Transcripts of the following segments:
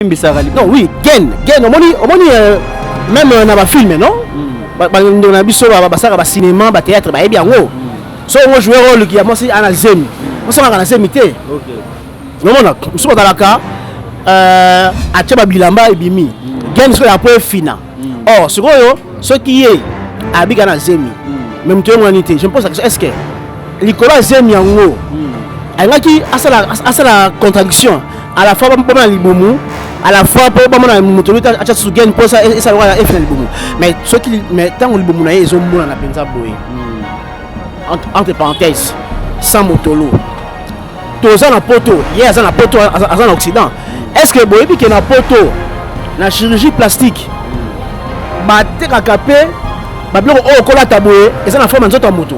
Non, oui, Gen, on même dans le film, non? On a vu sur le cinéma, le théâtre, il y a bien haut. So, on joue un rôle qui a commencé à la Zemi. On s'en va à la Zemi. Non, on sommes dans la cas, à Tchababilamba et Bimi. Gen, c'est la première finale. Or, ce qui est à Bigana Zemi, même tu es mon unité, je me pose la question, est-ce que Nicolas Zemi en haut, il y a la contradiction, à la fois, à la fois pour moi moto à chaque gain pour ça et ça va faire le boum mais ce qui mais tant que le boum ils ont mon na penza boy entre parenthèses sans motolo tous en poto hier en poto en occident est-ce que boy bi que na poto na chirurgie plastique ba te capé ba bloko o kola taboye et ça na forme nzoto moto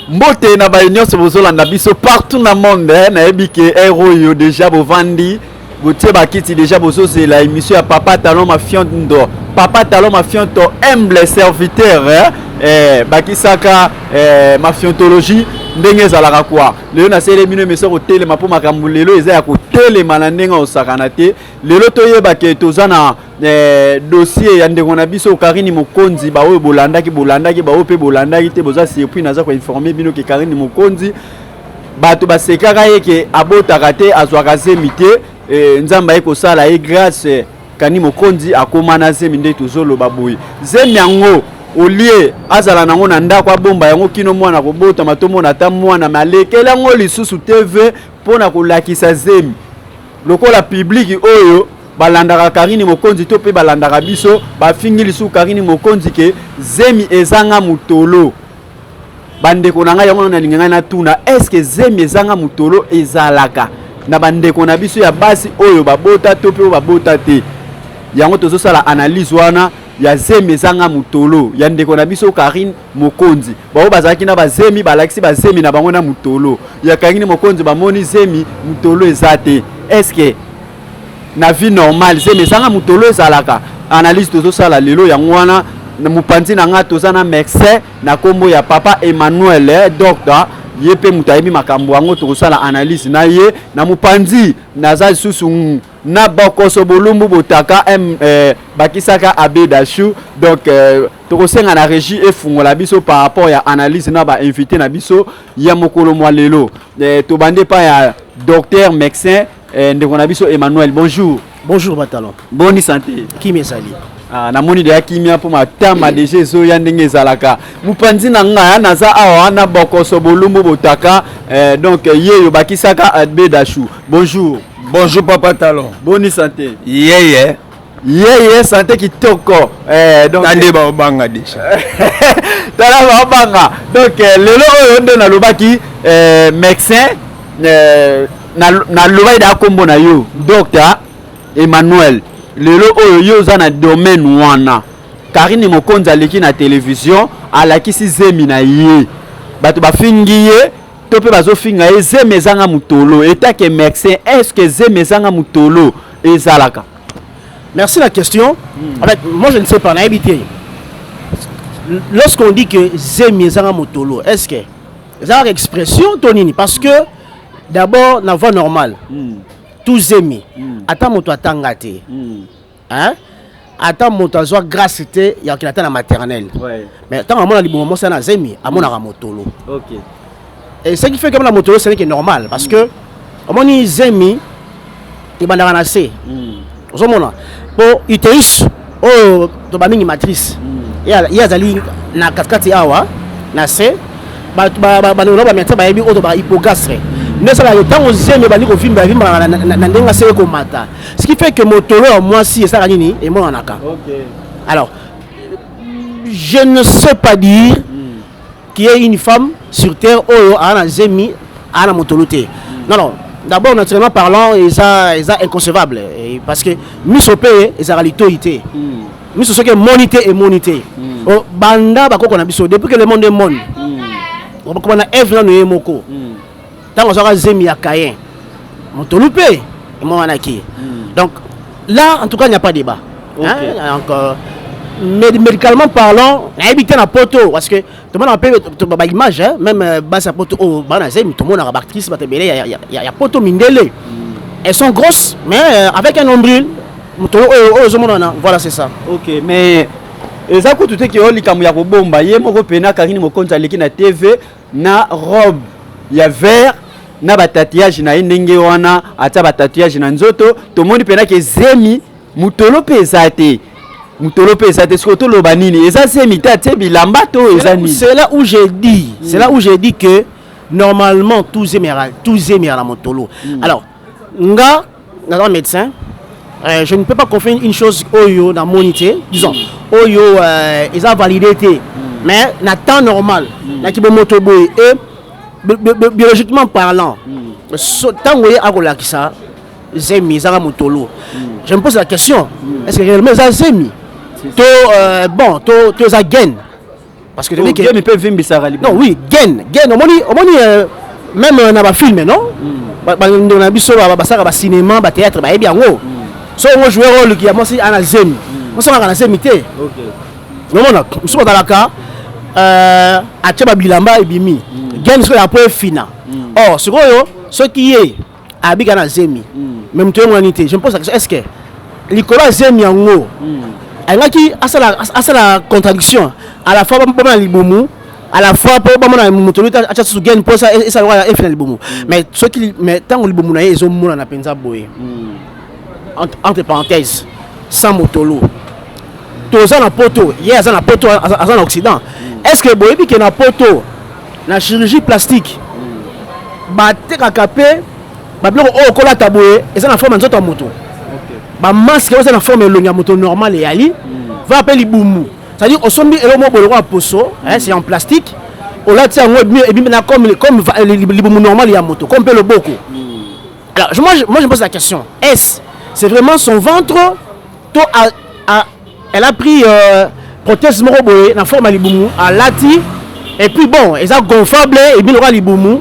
mbote na ba union se bozolanda biso partout na monde na ebike héros yo déjà bovandi. Vous avez déjà c'est la émission à Papa Talon ma fianto. Papa Talon ma fianto humble serviteur bakisaka ma fiantologie ndenge zalaka kwa. Lelo na sele mino meso ko telema po makambu lelo eza ya ko telema na ndenga osakana te. Lelo toyeba ke tozana dossier ya ndeko na biso Karini Mokonzi ba oyo bolandaki ba oyo pe bolandaki te boza surpris naza ko informer bino ke Karini Mokonzi bato basekaka yeke abotaka te azwaka zemite nzamba eko sala e grâce Kani Mokonzi akomana zemi nde tozoloba boye zemi yango olie azala nango na ndako abomba yango kino mwana kobota matomona ata mwana malekela yango lisusu TV pona kolakisa zemi lokola public oyo balandaka Karini Mokonzi to pe balandaka biso bafingi lisusu Karini Mokonzi ke zemi ezanga mutolo bandeko na ngai yango na linga na tuna est-ce que zemi ezanga mutolo ezalaka na bandeko na biso ya basi oyo babota to pe babota te yango tozo sala analyse wana ya zemi ezanga mutolo ya ndeko na biso Karini Mokonzi bao bazaki na bazemi balakisi bazemi na bango na mutolo ya Karini Mokonzi bamoni zemi mutolo ezate est-ce que na vie normale zemi ezanga mutolo ezalaka analyse tozo sala lelo yango wana na mupanzi na nga tozana médecin na kombo ya Papa Emmanuel docteur yepe mutayibi makambo wango tokosala analyse na ye na mupanzi naza susu na bokoso bolumbu botaka bakisaka abedashu donc tokosenga na régie efungola biso par rapport ya analyse na ba invité na biso ya mokolo mwa lelo to bande pa ya docteur médecin ndeko na biso Emmanuel. Bonjour Batalon. Bonne santé. Qui me sali na moni de yakimia pour ma tamba déjà zo ya ndenge zalaka mupanzi na nga naza awa na bokoso bolumbu botaka donc yeyo bakisaka abedashu. Bonjour Papa Talon. Bonne santé. Yeah santé kitoko donc ande ba obanga déjà tala ba obanga donc lelo oyo ndo na lobaki médecin na lobai da kombo na yo docteur Emmanuel lelo oyo yo za na domaine wana Karini Mokonzi aleki na télévision alakisi zemi na ye bato bafingi ye to pe bazofinga ye zemi ezanga mutolo etake médecin est-ce que zemi ezanga mutolo ezalaka? Merci la question. En fait, moi je ne sais pas, on a habité. Lorsqu'on dit que zemi ezanga mutolo, est-ce que c'est une expression tonini parce que d'abord na voix normale. Tout zemi ata moto atangate hein ata moto azwa grâce te ya kilata na maternelle mais tant amona libongo ça na zemi amona ka motolo. OK. Et ce qui fait que la motolo c'est normal parce que amoni zemi ibandaka na se ozomona po uterus o to ba mingi matrice ya zali na katkati awa na se ba no ba mettre ba yebi o to ba hypogastre. Mais ça le temps aux zemi bali ko vimba na ndenga se ko mata ce qui fait que motolo moi si ça nini et moi anaka. OK. Alors je ne sais pas dire qu'il y ait une femme sur terre oyo ana zemi ana motoloté. Non d'abord naturellement parlant ça inconcevable parce que misopé et ça réalité miso ce que monité et monité banda bakoko na biso depuis que le monde est monde on comment na Ève na no moko tant on sera zemi ya Caïn motolupé et moi anaki. Donc là en tout cas il n'y a pas débat. Okay. Hein? Donc médicalement parlant on a habité na poto parce que tout le monde a peu ba image hein? Même bas sa poto au bana zemi tout le monde a bactrice ba tebele ya poto mindele elles sont grosses, mais avec un nombril. Voilà, c'est ça. Ok, mais eza ko tout que oli kamu ya ko bomba ye moko pena Karine Mokonza leki na TV na robe ya vert na ba tatouage na ndenge wana ata ba tatouage na nzoto to moni pena ke Zemi mutolo pesate surtout lo banini eza Zemi tate bilamba to eza ni. C'est là où j'ai dit, que normalement tout Zemi à la motolo. Alors, nga dans médecin je ne peux pas confirmer une chose Oyo dans monité, disons Oyo ils ont validé mais na temps normal na ki motobo et biologiquement parlant tant que akola ki ça Zemi za motolo. Je me pose la question, est-ce que réellement ça Zemi to bon to za gain parce que tu dis que Zemi peut vimbi ça rali. Non oui, gain au moni même na ba film non ba na biso ba saka ba cinéma ba théâtre ba bien ngo. So on joue rôle qui a moi si ana Zemi. On s'en va na Zemi té. OK. Non non, nous sommes dans la cas a tchaba bilamba ebimi. Gain sur la preuve fina. Or, ce qui est habika na Zemi. Même toi humanité, je me pose la question, est-ce que Nicolas Zemi ngo angaki asala contradiction à la fois pour na libomu à la fois pour na motolita acha su gain pour ça et ça va final libomu. Mais ce qui mais tant que libomu na ezo mona na penza boye. Entre parenthèses, sans motolo. Tous en poto, hier en poto en Occident. Est-ce que boyebi que na poto na chirurgie plastique ba te kakapé ba bloko o kola taboye et ça na forme nzoto moto. OK. Ba masque ça na forme longa moto normal et ali va appeler libumu. C'est-à-dire au sombi et mo boloko poso, c'est en plastique. Au là tiens et bien comme libumu normal ya moto, comme le boko. Alors moi je pose la question, est-ce c'est vraiment son ventre elle a pris prothèse moroboé dans forme à libumu à lati et puis bon ils ont gonflable et bien le roi libumu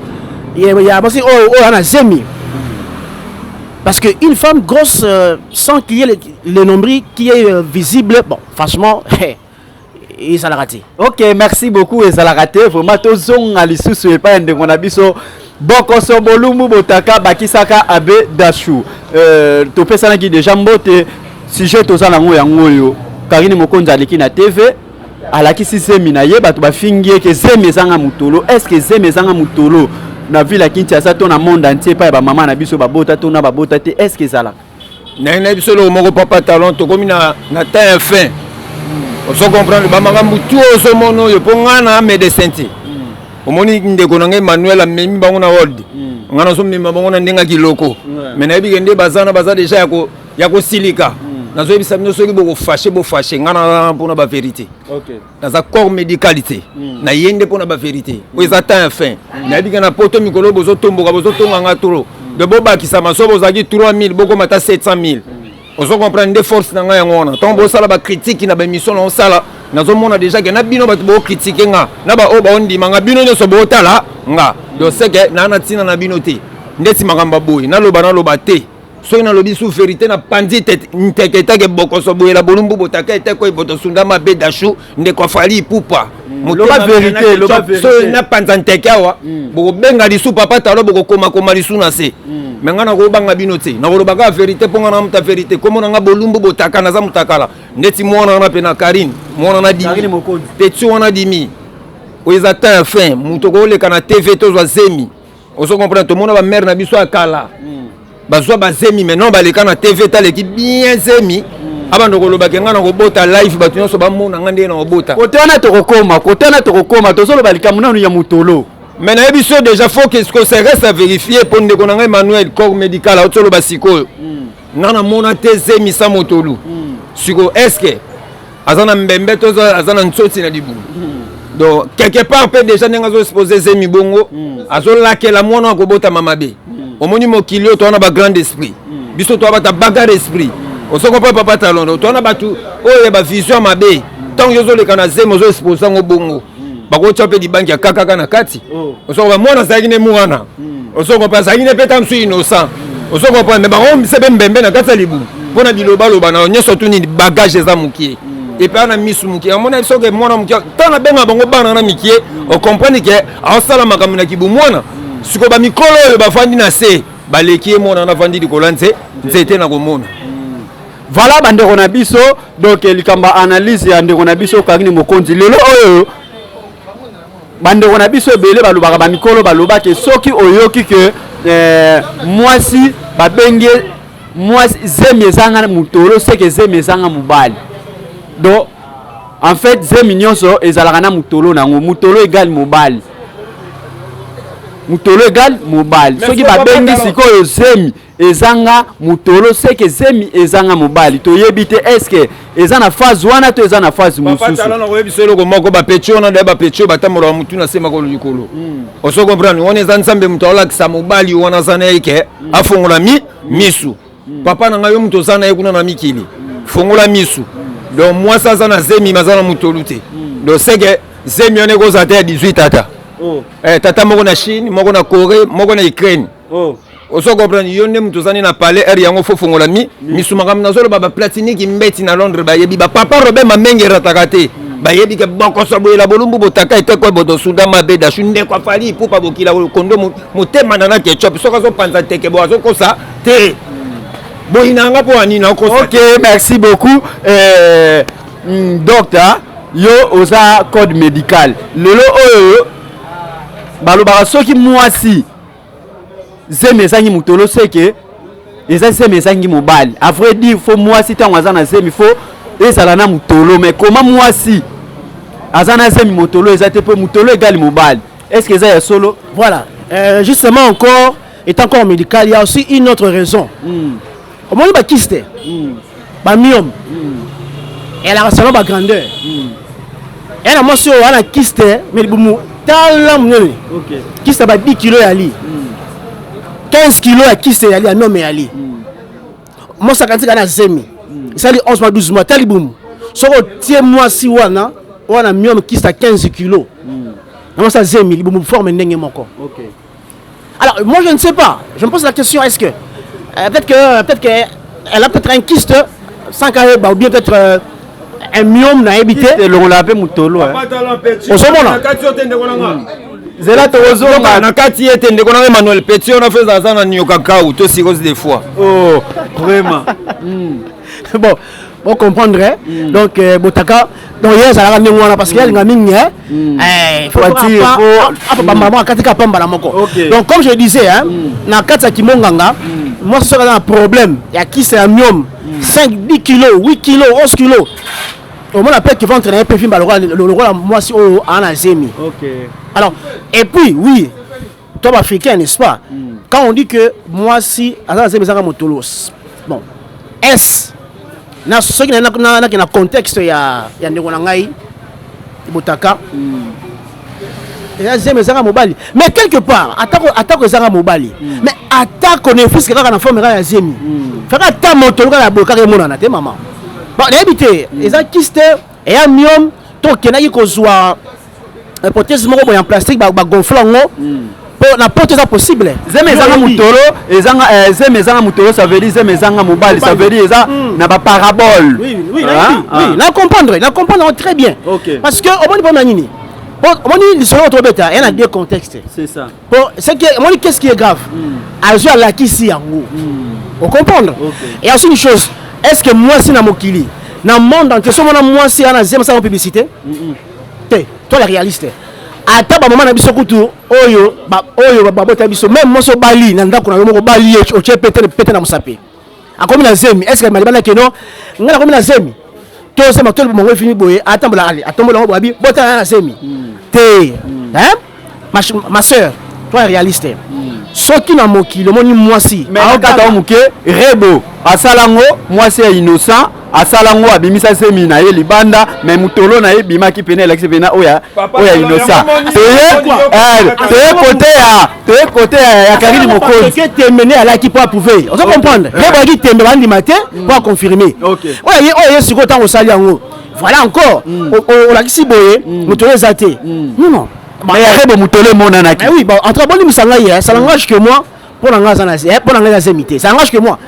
il y a aussi on a Zemi parce que une femme grosse sans qu'il y ait le nombril qui est visible bon franchement et ça l'a raté. OK, merci beaucoup et ça l'a raté vraiment to zong ali susu et pas ndeko na biso boko so bolumu botaka bakisaka abe dashu to pesa na ki déjà mbote sujet to za nango yango yo Karine Mokonza aleki na TV alakisi Zemi na ye bato bafingie ke Zemi ezanga mutolo. Est-ce que Zemi ezanga mutolo na ville ya Kinshasa to na monde entier pa ba mama na biso babota to na babota te est-ce que zala na biso lo moko papa talon to komi na temps fin on se comprendre ba mama mutu oso mono yo pongana médecin ti omoni ndeko na Emmanuel amemi bango na world ngana so mema bango na ndenga kiloko mais na bi ngende bazana baza déjà yako silika nazo ebisa bino soki boko fâché ngana mpona ba vérité. OK. Naza corps médicalité na yende mpona ba vérité o eza temps fin na bika na poto mikolo bozo tomboka bozo tonga ngatoro de boba ki sama so bozaki 3000 boko mata 700000 ozo comprendre de force na nga yango na tombo sala ba critique na ba émission na sala nazo mona déjà que na bino ba bo critiquer nga na ba o ba ondi manga bino nyoso botala nga do seke na na tina na bino te ndeti makamba boy na loba te so na lobi sous vérité na pandi nteketa ke bokoso boye la bolumbu botaka ete ko boto sundama be dashu ndeko fali pupa loba vérité so na panza ntekawa boko benga lisu papa talo boko koma lisu na se menga na ko banga bino te na ko baka vérité ponga na muta vérité komo na bolumbu botaka na za mutakala ndeti mwana na pena Karine mwana na dimi te tu wana dimi o ezata fin mutoko le kana TV to zwa Zemi oso comprendre to mona ba mère na biso akala bazwa ba Zemi maintenant baleka na TV taleki bien Zemi abando koloba kenga na kobota live batu nyonso bamona ngande na kobota kote wana tokokoma tozolo balika munanu ya mutolo mais na biso déjà faut que ce que ça reste à vérifier pour ndeko na Emmanuel corps médical otolo basiko ngana mona te Zemi sa motolo siko est-ce que azana mbembe to azana nsoti na dibu donc quelque part peut déjà n'engazo exposer Zemi bongo azo lakela mwana kobota mamabe omoni mokilio to na ba grand esprit biso to ba bagarre esprit osoko papa talon to na batu oye ba vision mabe tant yozo le kana Zemi ozo exposer ngo bongo bako chope di banki ya kaka na kati osoko ba mwana zaki ne mwana osoko pa zaki ne peta msu innocent osoko pa me ba on sebe mbembe na kati libu pona biloba loba na nyeso tuni bagage za mukie et puis on a mis sous mukie amona biso ke mwana mukie tant na benga bango bana na mikie o comprendre que a osala makamuna kibu mwana siko ba mikolo yo ba fandi na se baleki mon na vandi di kolanze nzete na komona. Voilà bandeko na biso donc likamba analyse ya ndeko na biso Karine Mokonzi lelo oyo bandeko na biso ebele balobaka ba mikolo baloba ke soki oyoki ke mwasi babenge mwasi zemi ezanga mutolo seke zemi ezanga mubali donc en fait zemi nyonso ezalaka na mutolo nango mutolo égal mobali mutolo égal mobali soki babengi sikoyo zemi ezanga mutolo seke zemi ezanga mobali toyebi te eske eza na phase wana to eza na phase mosusu papa tala na koyebi solo ko moko ba petio na ba petio batamora mutu na sema ko likolo oso comprendre on eza nsambe mutu olakisa mobali wana zana yake afongola misu papa na ngayo mutu zana yekuna na mikili fongola misu donc moi ça zana zemi mazana mutolo te donc seke zemi on eko za te 18 tata tata moko na Chine moko na Corée moko na Ukraine oso comprendre yonde mutu zani na palais er yango fo fongola misu makam na zolo baba platini ki mbeti na Londres ba yebi ba papa Robert Mamenge ratakate ba yebi ke boko so boyela bolumbu botaka ete ko bodo suda mabeda shunde kwa fali pupa bokila kondo motema na ketchup soka zo panza teke bo azo kosa te boyinanga po ani na kosa. OK, merci beaucoup docteur yo oza code médical lelo oyo balobaka soki mwasi zemi ezangi mutolo seke eza zemi ezangi mobali à vrai dire faut mwasi ntango aza na zemi faut ezala na mutolo mais comment mwasi aza na zemi mutolo eza te mpo mutolo égal mobali est-ce que eza ya solo voilà justement encore étant encore médical il y a aussi une autre raison au moins bakiste bamiome elaka selon bagrandeur ena mwasi oyo ana kiste mais libumu tala munene kiste ba 10 kilo ya li 15 kilos à qui c'est allé à non mais allé moi ça quand c'est zemi ça dit 11 mois 12 mois taliboum so tie moi si wana mieux qui c'est 15 kilos moi ça zemi liboum forme ndenge moko. OK, alors moi je ne sais pas, je me pose la question, est-ce que peut-être que elle a peut-être un kyste sans carré ou bien peut-être un myome na habité le l'appelle mutolo au sommet là zela tozo na kati ete ndeko na Emmanuel Petit on a fait ça na nyoka kaou to cirrhose des fois. Oh vraiment. Bon on comprendrait donc botaka donc hier ça la ngwana parce qu'il y a ngami faut maman katika pamba la moko. Donc comme je disais hein na kati kimonganga moi ce sera un problème il y a qui c'est un myome 5 10 kilos 8 kilos 11 kilos au moins après qu'ils vont entraîner un peu film le roi moi si on a zemi. OK, alors et puis oui toi africain n'est-ce pas quand on dit que moi si à zemi zanga motolos bon est na ce qui na contexte ya ndeko na ngai botaka et zemi zanga mobali mais quelque part attaque zanga mobali mais attaque on est fils kaka na forme ya zemi faka ta motolo ka boka ke mona na te maman bon d'habitude les artistes et un myome to kenaki kozwa prothèse moko en plastique ba gonflango pour na porte ça possible zeme ezanga mutolo zeme ezanga mutolo ça veut dire zeme ezanga mobile ça veut dire eza na ba parabole oui na comprendre très bien. OK, parce que au moins nini on dit selon trop bêta il y a deux contextes c'est ça pour c'est que on dit qu'est-ce qui est grave à la kisi yango on comprendre. Et aussi une chose, est-ce que moi si na mokili na monde entier so moi si ana zema sa publicité toi les réalistes ata ba mama na biso kutu oyo ba bota biso même moi so bali na ndako na moko bali o che pété na musape akomi na zemi est-ce que malibana que non ngala komi na zemi to sema to mo fini boye atambola ali atombola ngo babi bota na zemi te hein ma sœur toi réaliste soki na mokili moni mwasi mais akata muke rebo asalango mwasi ya innocent asalango abimisa zemi na ye libanda mais mutolo na ye bimaki pene la pena oya innocent te côté ya Karine Mokonzi que terminer à la qui pour approuver on peut comprendre rebo qui tembe bandi matin pour confirmer oya siko tango sali yango voilà encore on la kisi boye mutolo zate non mais rebo mutolo mona na ki oui bon entre bon misanga hier ça n'engage que moi pour l'anga ça imité ça engage que moi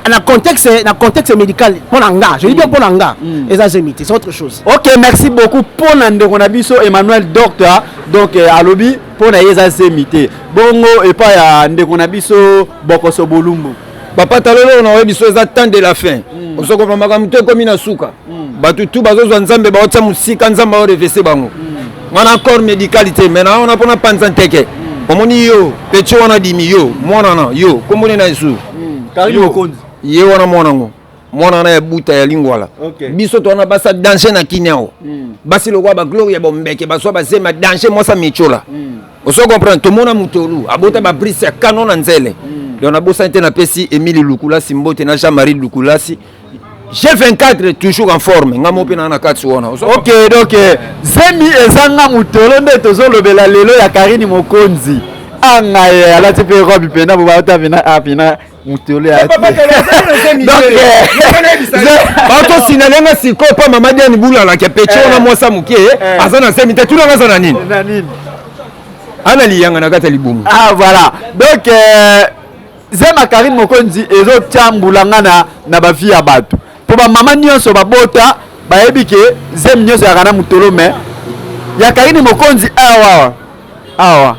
na contexte médical pour l'anga je dis bien pour l'anga et ça imité c'est autre chose. OK, merci beaucoup pour ndeko na biso Emmanuel Docteur donc à lobby pour na yeza imité bongo et pas ya ndeko na biso Bokoso Bolumbu Papa Talon on a biso za temps de la fin on se comprend makambo te comme na suka batu tu bazo zo nzambe ba otsa musika nzamba o revese bango on a encore médicalité maintenant on a pona panzanteke omoni yo pecho wana dimi yo mwana na yo komoni na isu Karim Mokonzi ye wana mwana na ya buta ya lingwala biso to na basa danger na kinyao basi lo kwa ba gloire ya bombeke baso ba zema danger moi ça mechola on se comprend tout mona mutolu abota ba prise canon na nzele donc na bosa na pesi Emile Lukulasi Mbote na Jean-Marie Lukulasi G24 toujours en forme ngamo pe na katsu wana. OK, donc zemi ezanga mutolo nde tozo lobela lelo ya Karim Mokonzi anga ya la te pe robi pena bo ba ta vena apina mutolo ya donc bato sinalenga siko pa mama Diane Bula la ke pecho na mwasa muke azana zemi te tulanga za nini ana liyanga na kata libumu voilà donc zema Karim Mokonzi ezo tambulanga na ba vie ya bato po ba mama nyonso ba bota ba ebike zem nyonso ya kana mutolo me ya Karim Mokonzi awa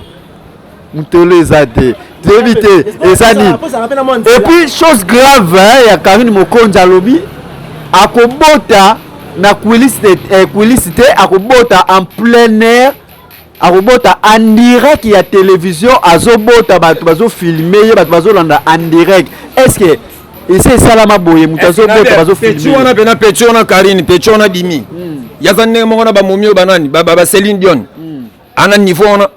mutolo ezate éviter et puis chose grave ya Karim Mokonzi alobi akobota na quilicité akobota en plein air akobota en direct ya télévision azobota bato bazo filmer bato bazo landa en direct est-ce que ese salama boye mutazo bota bazo filmer pecho na Karine pecho na dimi yazane mo na ba momio banani ba Céline Dion ana niveau ona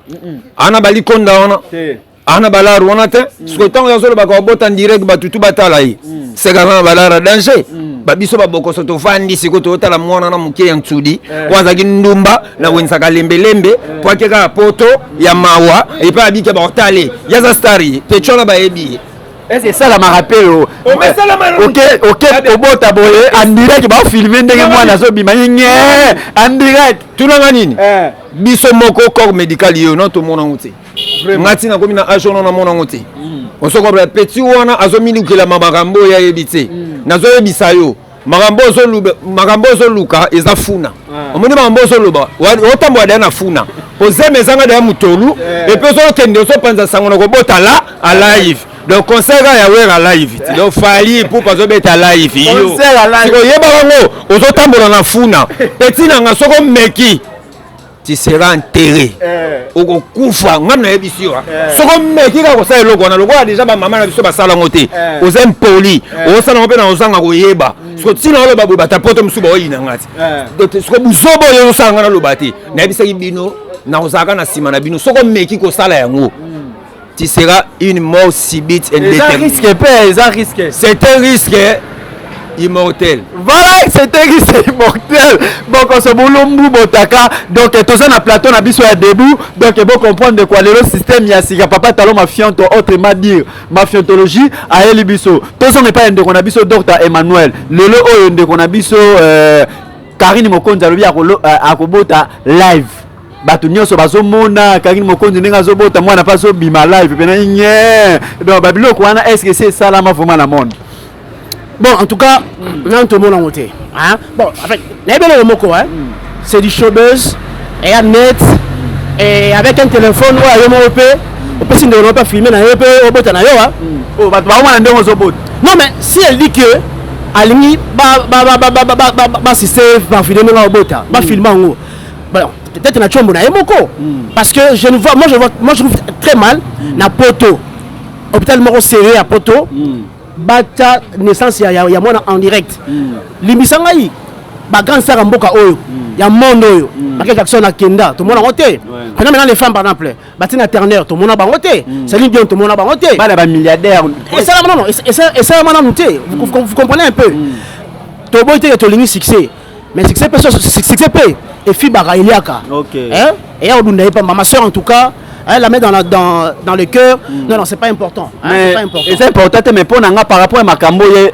ana balikonda ona ana balaru ona te ce temps yazo ba ko bota en direct batutu batala yi c'est kana balara danger babiso babokoso to fandi siko to tala mwana na muke ya nsudi kwanza kindumba na wensaka lembe poake ka poto ya mawa et pas abike ba hotale yaza stari pecho na ba ebi. Est-ce que ça la me rappelle OK obota boye en direct ba filmer ndenge mwana zo bima nye en direct tulanga nini biso moko corps médical yo non to mona nguti ngati na komina ajono na mona nguti on se comprend petit wana azomini ukela mabakambo ya yebite nazo yebisa yo makambo zo luka ezafuna omoni makambo zo luba otambo ada na funa ozeme zanga da mutolu et puis zo kende zo panza sango na kobota la à live. Donc concert ya wera live donc fali pour pas obeta live yo siko yeba wango ozotambola na funa petit na ngasoko meki tu seras enterré oko kufa ngana yebisi wa soko meki ka kosa eloko na lokwa déjà ba mama na biso basala ngote ozem poli osala ngope na ozanga koyeba siko tina ole babu batapoto musuba oyina ngati donc siko buzobo yo osanga na lobati na yebisa bino na ozaka na sima na bino soko meki ko sala yango tu seras une mort subite et indéterminée. C'est un risque immortel. Voilà, c'est un risque immortel. Donc, on se boulombu botaka. Donc, tous on a plateau na biso à début. Donc, il faut comprendre de quoi le système yasiga papa talon ma fianto autrement dire ma fiantologie à elibiso. Tous on n'est pas un de biso docteur Emmanuel. Le o de konabiso Karim Mokonzi alobi akobota live. Bato nyonso bazomona Karim Mokonzi ndenge azobota mwana pa so bima live pena nye donc babiloko wana est-ce que c'est ça là vraiment la monde bon en tout cas nan to mona ngote hein bon en fait nebele moko hein c'est du showbuzz et à net et avec un téléphone ou ayo mo pe on peut si ne pas filmer na yo pe obota na yo hein oh bato ba wana ndenge ozobota non mais si elle dit que alingi ba c'est ba filmer na obota ba filmer ngo bon peut-être na chombo na emoko parce que je trouve très mal na poto hôpital moko sérieux à poto bata naissance ya mona en direct limisanga yi ba grand sœur mboka oyo ya monde oyo bakeka action na kenda to mona ngote quand même les femmes par exemple batina Turner to mona ba ngote Céline Dion to mona ba ngote ba milliardaire et ça non et ça mana noté vous comprenez un peu to boite to lingi succès mais succès peut et fi barailiaka OK hein et on n'a pas ma soeur en tout cas elle la met dans le cœur non c'est pas important c'est pas important et c'est important mais pour nanga par rapport à makambo ye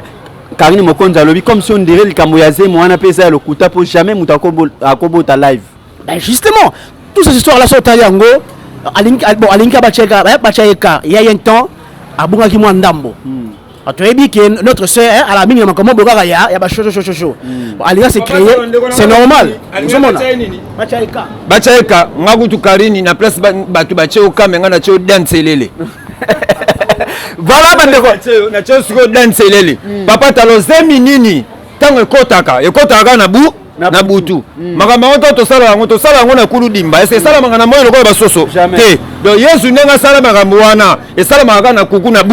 Karim Mokonzi alobi comme si on dirait le kambo yazé moi na pesa le kuta pour jamais mutakobota live ben justement toutes ces histoires là sont allées en go alinka bacheka il y a un temps abungaki mwa ndambo tu as dit que notre soeur à la mine comment bokaka ya ba chaud alinga c'est créé c'est normal bachaika ngakutu karini na place batu bacheo kamenga na cheo dance lele voilà bandeko na cheo siko dance lele papa talo zemi nini tango ekotaka na butu makambo ngo to sala yango na kulu dimba est-ce sala mangana moyo lokola basoso te donc Yesu nenga sala makambo wana esala makaka na kuku na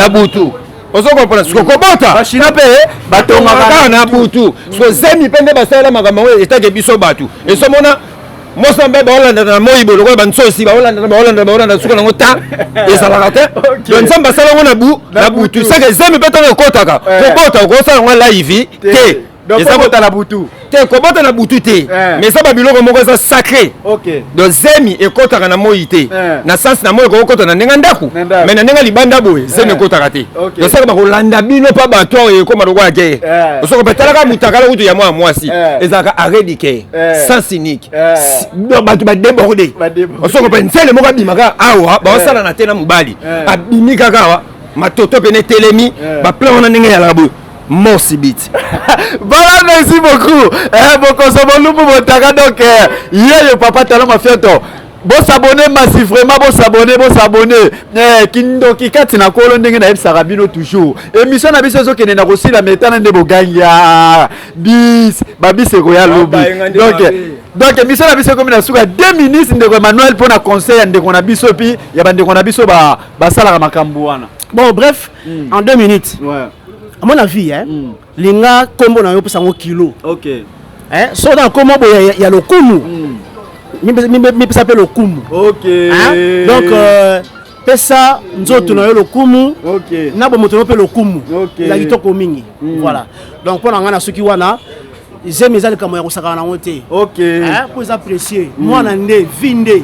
butu ozo comprendre siko kobota bashina pe batonga na butu so zemi pende basala makambo ngo etake biso batu esomona Mosambe baolanda na moyibo lokola bansosi baolanda suka nango ta ezalaka te donc nzambe asala ngo na butu saka zemi pe tango ekotaka kobota okosala ngo live te ezabota na butu te kobota na butu te mais ça babiloko moko eza sacré donc zemi ekotaka na moyi te na sens na moyi kokota na ndenga ndaku mais na ndenga libanda boye zemi ekotaka te donc saka bakolanda bino pa bato oyo ekoma lokola ke osoko betalaka mutakala kutu ya mwa mwasi ezalaka aredike sens unique donc bato badeborde osoko pe nsele moko abimaka awa baosala na te na mobali abimi kaka awa matoto pene telemi baplan wana ndenge yalaka boye Morsibit. Voilà, merci beaucoup. Beaucoup Sobolumbu Botaka donc hier Papa Talon m'a fait to. Bon s'abonner massivement, bon s'abonner. Kindo kikati na kolo ndenge na Sarabino toujours. Émission na biso zo kene na kosi la metana nde boganya. Bis, babi se royal lobby. Donc émission na biso comme na suka 2 minutes ndeko Emmanuel pour na conseil ndeko na biso pi ya bandeko na biso ba sala makambo wana. Bon bref, en 2 minutes. Ouais. À mon avis, linga kombo na yo pesa ngo kilo. OK. So dans kombo il y a le kumu. Mi pesa pe le kumu. OK. Donc pesa nzoto na yo le kumu. OK. Na bo moto pe le kumu. OK. La kitoko mingi. Voilà. Donc pour ngana soki wana j'aime les kamo ya kosaka na ngote. OK. Pour apprécier. Moi na nde vinde.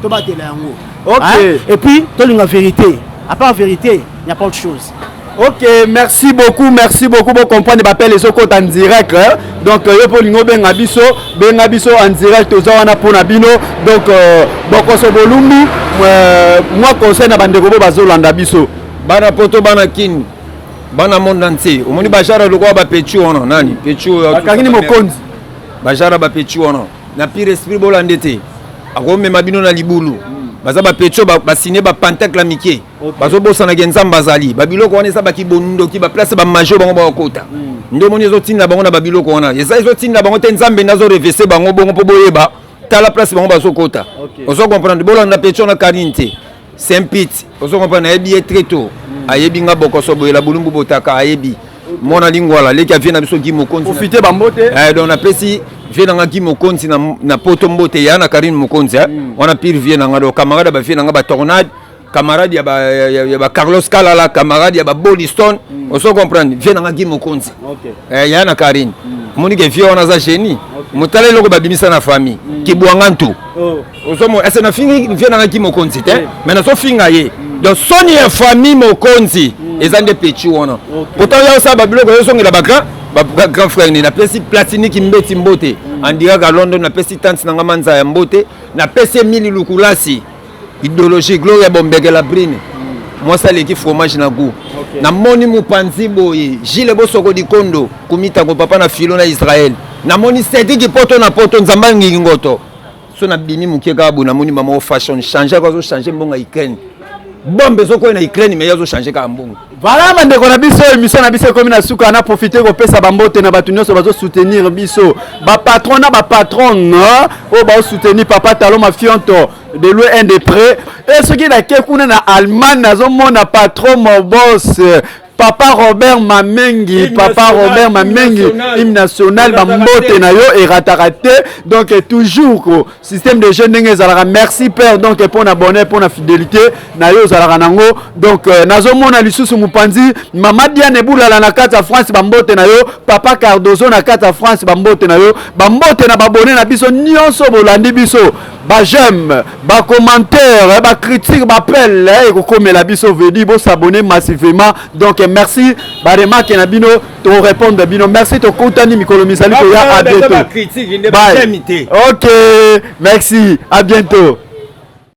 To batela yango. OK. Et puis to linga vérité. À part vérité, il n'y a pas autre chose. Ok, merci beaucoup. Vous comprenez, m'appelle les autres en direct. Donc, yo pour l'ingo bengabiso en direct aux gens pour nabino. Donc, boko so bolumbi, moi conseil na bande gobo bazolanda biso. Bana poto bana kin, bana monde entier. Omoni bajara lokwa ba pechu ono nani? Pechu. Akangini mokonzi. Bajara ba pechu ono. Na pire esprit bolandete. Akome mabino na libulu. Baza ba pecho ba signé ba pentacle la mikie bazo bossa na genzamba bazali babiloko wana esa ba kibondo ki ba place ba major bango ba kota ndo moni zo tinda bango na babiloko wana esa zo tinda bango te nzambe nazo reverser bango bongo po boyeba ta la place bango bazo kota ozo comprendre bola na pecho na karinte Saint-Pit ozo comprendre ebi etreto ayebi nga boko so boyela bulumbu botaka ayebi mona lingwala leki avie na biso gi mokonzi profiter ba mbote donc na pesi vie na ngaki mokonzi na poto mbote ya na Karine mokonzi wana pire vie na ngado camarade ba vie na ngaba tornade camarade ya ba Carlos Kalala camarade ya ba Boliston oso comprendre vie na ngaki mokonzi ya na Karine moni ke vie wana za génie mutale loko ba bimisa na famille ki bwangantu oso mo ese na fingi vie na ngaki mokonzi te mais na so finga ye donc soni ya famille mokonzi ezande pechi wana pourtant ya sa ba biloko yo songi la baka grand frère ni na pesi platini ki mbeti mbote andira ga London na pesi tante na ngamanza ya mbote na pesi mili lukulasi idéologie gloria bombege la brine moi ça l'équipe fromage na goût na moni mupanzi boye Gilles Bosoko di Kondo kumita ko papa na filo na Israël na moni sedi ki poto na poto nzamba ngi ngoto so na bimi mukeka bu na moni mama fashion changer ko zo changer mbonga Ukraine bombe zoko na Ukraine mais yazo changer ka mbongo. Voilà bandeko na biso émission na biso comme na suka na profiter ko pesa ba mbote na batu nyonso bazo soutenir biso ba patron na ba patron o ba soutenir Papa Talon ma fionto de loin un de près et ce qui na ke kuna na Allemagne nazo mona patron mon boss Papa Robert Mamengi, hymne national, Bambote na yo et ratarate. Donc toujours système de jeunes n'engezala. Merci père donc pour abonner pour la fidélité na yo zala nango. Donc nazomona lisusu mupanzi Mama Diane Boula la na kata France Bambote na yo, Papa Cardozo na kata France Bambote na yo, Bambote na babone na biso nyonso bolandi biso. Ba j'aime, ba commentaire, ba critique, ba appel et ko komela biso vedi bo s'abonner massivement. Donc merci ba remarque na bino to répondre bino. Merci to kontani mikolo misali ko ya à bientôt. Bye. OK, merci, à bientôt.